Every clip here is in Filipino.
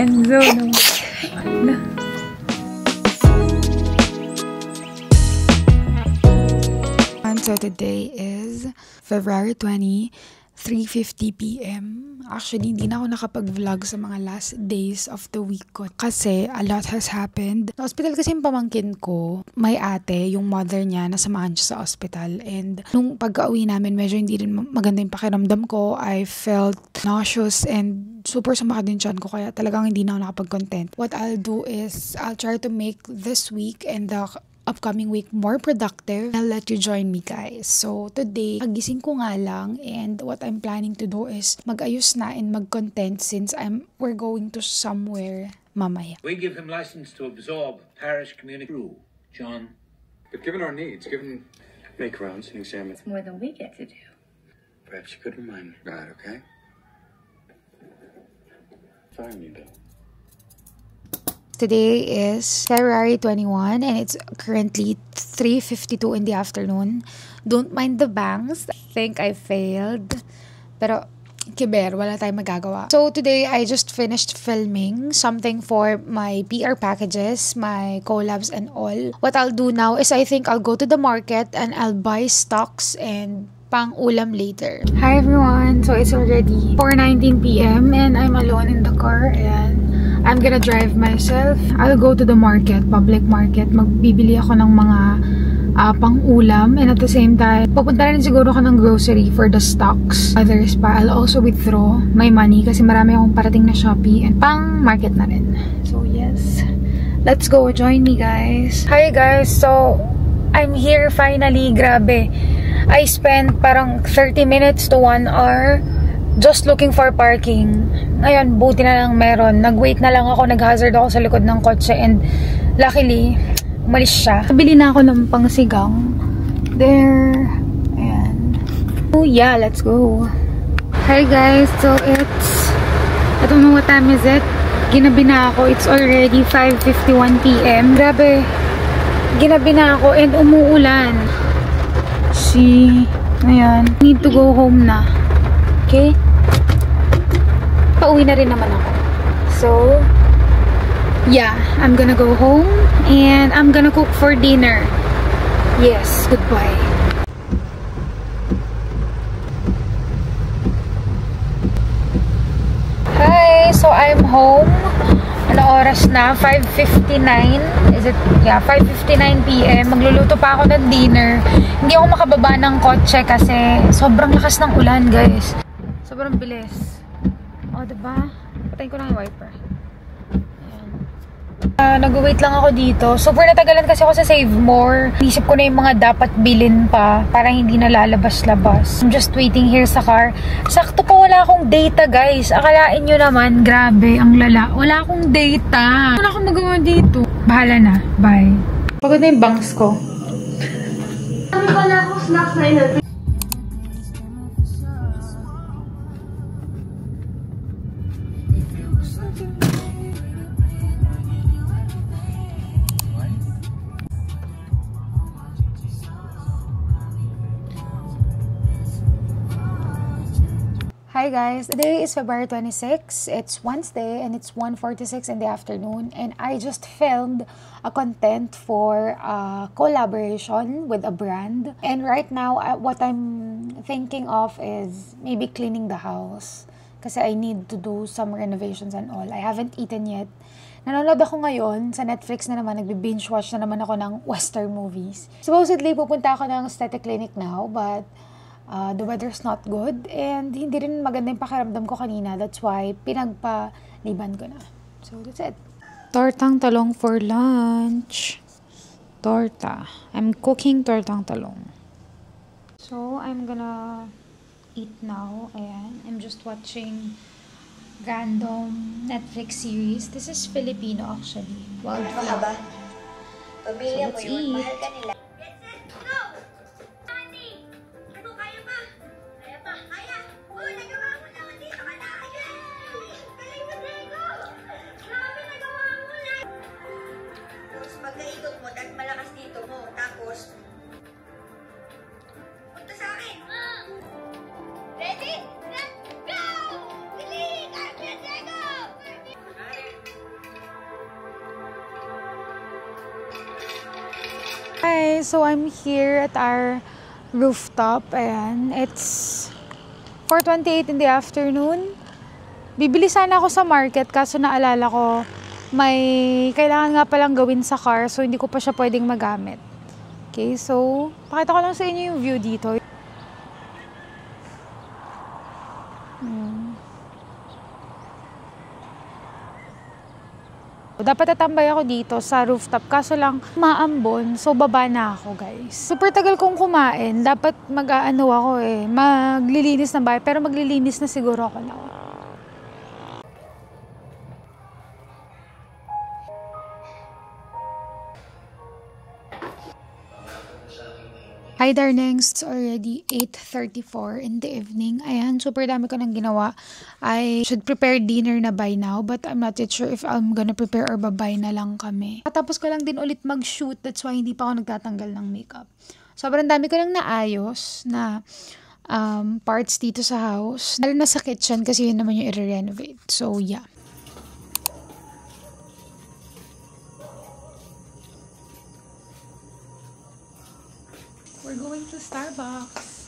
Enzo, no. So today is February 20, 3:50 p.m. Actually, hindi na ako nakapag-vlog sa mga last days of the week ko kasi a lot has happened. Sa hospital kasi yung pamangkin ko, may ate, yung mother niya, nasamahan siya sa hospital. And nung pagka-uwi namin, medyo hindi rin maganda yung pakiramdam ko. I felt nauseous and super sumakit din tiyan ko kaya talagang hindi na ako nakapag-content. What I'll do is, I'll try to make this week and the upcoming week more productive. I'll let you join me, guys. So today, pagising ko nga lang and what I'm planning to do is mag-ayos na and mag-content since we're going to somewhere mamaya. We give him license to absorb parish community rule, John. But given our needs, given make rounds and examine. It's more than we get to do. Perhaps you could remind me. Right, okay? Fire me, Bill. Today is February 21 and it's currently 3:52 in the afternoon. Don't mind the bangs. I think I failed. Pero, kiber, wala tayong magagawa. So today, I just finished filming something for my PR packages, my collabs and all. What I'll do now is I think I'll go to the market and I'll buy stocks and pang-ulam later. Hi everyone! So it's already 4:19 p.m. and I'm alone in the car and I'm gonna drive myself. I'll go to the market, public market. Magbibili ako ng mga pang-ulam. And at the same time, pupunta rin siguro ako ng grocery for the stocks. Others pa, I'll also withdraw my money kasi marami akong parating na Shopee and pang-market na rin. So yes, let's go. Join me, guys. Hi guys! So, I'm here finally. Grabe. I spent parang 30 minutes to 1 hour just looking for parking. Ngayon, buti na lang meron. Nag-wait na lang ako, nag-hazard ako sa likod ng kotse and luckily, umalis siya. Nabili na ako ng pangsigang. There. Ayan. Oh yeah, let's go. Hi guys, so I don't know what time is it. Ginabi na ako. It's already 5:51 p.m. Grabe. Ginabi na ako and umuulan. See? Ayan. Need to go home na. Okay? Pauwi na rin naman ako. So, yeah, I'm gonna go home and I'm gonna cook for dinner. Yes, goodbye. Hi, so I'm home. Ano oras na? 5:59. Is it? Yeah, 5:59 p.m. Magluluto pa ako ng dinner. Hindi ako makababa ng kotse kasi sobrang lakas ng ulan, guys. Sobrang bilis. O, diba? Patayin ko lang yung wiper. Nag-wait lang ako dito. Super natagalan kasi ako sa Save More. Isip ko na yung mga dapat bilhin pa para hindi na lalabas-labas. I'm just waiting here sa car. Sakto pa wala akong data, guys. Akalain nyo naman, grabe, ang lala. Wala akong data. Wala akong magawa dito. Bahala na. Bye. Pagod na yung bangs ko. Sabi pala akong snacks na inatid. Hi guys, today is February 26. It's Wednesday and it's 1:46 in the afternoon and I just filmed a content for a collaboration with a brand. And right now, what I'm thinking of is maybe cleaning the house kasi I need to do some renovations and all. I haven't eaten yet. Nanonood ako ngayon sa Netflix na naman, nagbe-binge watch na naman ako ng Western movies. Supposedly, pupunta ako ng aesthetic clinic now, but the weather's not good and hindi rin maganda yung pakiramdam ko kanina. That's why pinagpaliban ko na. So that's it. Tortang talong for lunch. Torta. I'm cooking tortang talong. So I'm gonna eat now. Ayan. I'm just watching random Netflix series. This is Filipino actually. Wildflower. So let's eat. Mahal ka nila. Pagkaikot mo, dahil malakas dito mo, tapos punta sa akin! Ready? Let's go! Bili! Let's go! guys, so I'm here at our rooftop. Ayan, it's 4:28 in the afternoon. Bibili sana ako sa market kaso naalala ko may kailangan nga palang gawin sa car, so hindi ko pa siya pwedeng magamit. Okay, so pakita ko lang sa inyo yung view dito. Dapat tatambay ako dito sa rooftop, kaso lang maambon, so baba na ako guys. Super tagal kong kumain, dapat mag-aano ako maglilinis ng bahay, pero maglilinis na siguro ako na. Hi darlings, it's already 8:34 in the evening. Ayan, super dami ko nang ginawa. I should prepare dinner na by now, but I'm not yet sure if I'm gonna prepare or babay na lang kami. Tapos ko lang din ulit mag-shoot, that's why hindi pa ako nagtatanggal ng makeup. Sobrang dami ko nang naayos na parts dito sa house. Lalo na sa kitchen kasi yun naman yung i-renovate. So yeah. We're going to Starbucks.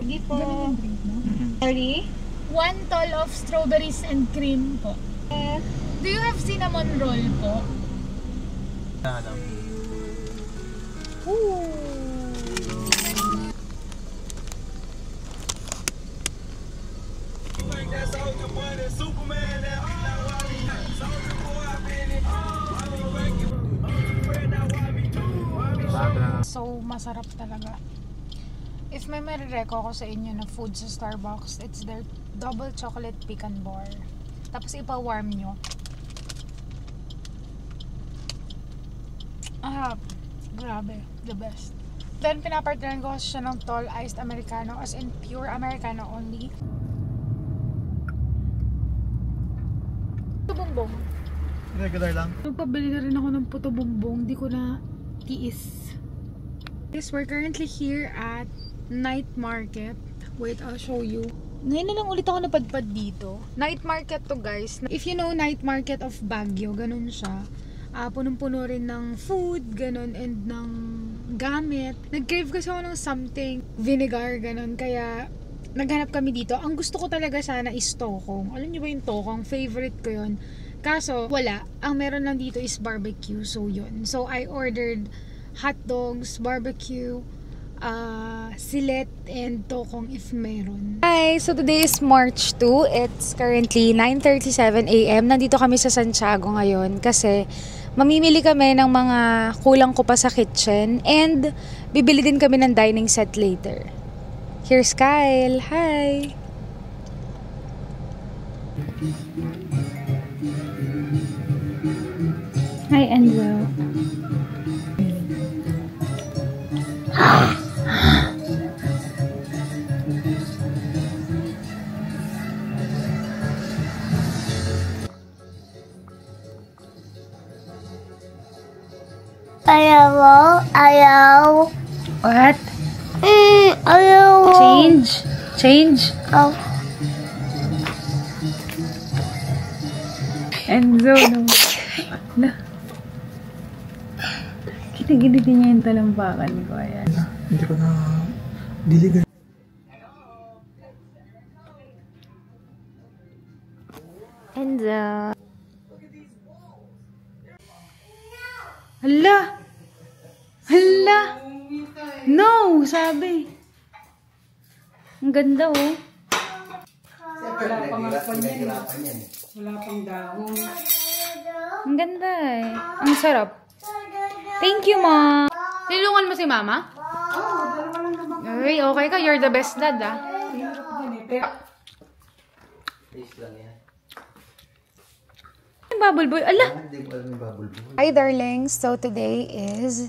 Hindi po. Sorry? 1 tall of strawberries and cream po. Do you have cinnamon roll po? Ooh. So, masarap talaga. If may marireko ko sa inyo na food sa Starbucks, it's their double chocolate pecan bar. Tapos ipa-warm nyo. Grabe. The best. Then, pinapartneran ko siya ng tall iced Americano, as in pure Americano only. Puto bumbong. Regular lang. Nagpabili na rin ako ng puto bumbong. Di ko na tiis. Yes, we're currently here at night market. Wait, I'll show you. Ngayon na lang ulit ako napadpad dito. Night market to guys. If you know night market of Baguio, ganun siya. Punong-puno rin ng food, ganun, and ng gamit. Nag-crave kasi ako ng something, vinegar, ganun. Kaya, naghanap kami dito. Ang gusto ko talaga sana is tokong. Alam niyo ba yung tokong? Favorite ko yun. Kaso, wala. Ang meron lang dito is barbecue. So, yun. So, I ordered hot dogs, barbecue, silet, and tokong if meron. Hi! So today is March 2. It's currently 9:37 AM. Nandito kami sa Santiago ngayon kasi mamimili kami ng mga kulang ko pa sa kitchen and bibili din kami ng dining set later. Here's Kyle. Hi! Hi, Enzo. Ayaw. What? Ayaw. Change. Oh. Enzo, no. Kinagilid niya yung talampakan ko. Ayan. Hindi ko na diligan. Enzo. Hala! No! Sabi. Ang ganda oh. Wala pang hapon yan. Wala pang dahon. Ang ganda eh. Ang sarap. Thank you, Ma. Tilungan mo si Mama? Ay, okay ka. You're the best dad, ah. Bubble boy. Ala! Hi, darlings. So, today is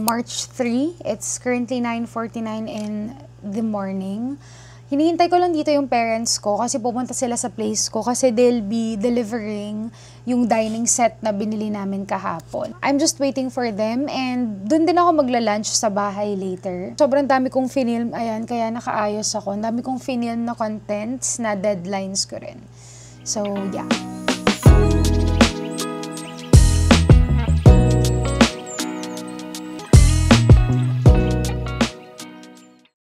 March 3. It's currently 9:49 in the morning. Hinihintay ko lang dito yung parents ko kasi pupunta sila sa place ko kasi they'll be delivering yung dining set na binili namin kahapon. I'm just waiting for them and dun din ako magla-lunch sa bahay later. Sobrang dami kong finilm, ayan, kaya nakaayos ako. Ang dami kong finilm na contents na deadlines ko rin. So, yeah.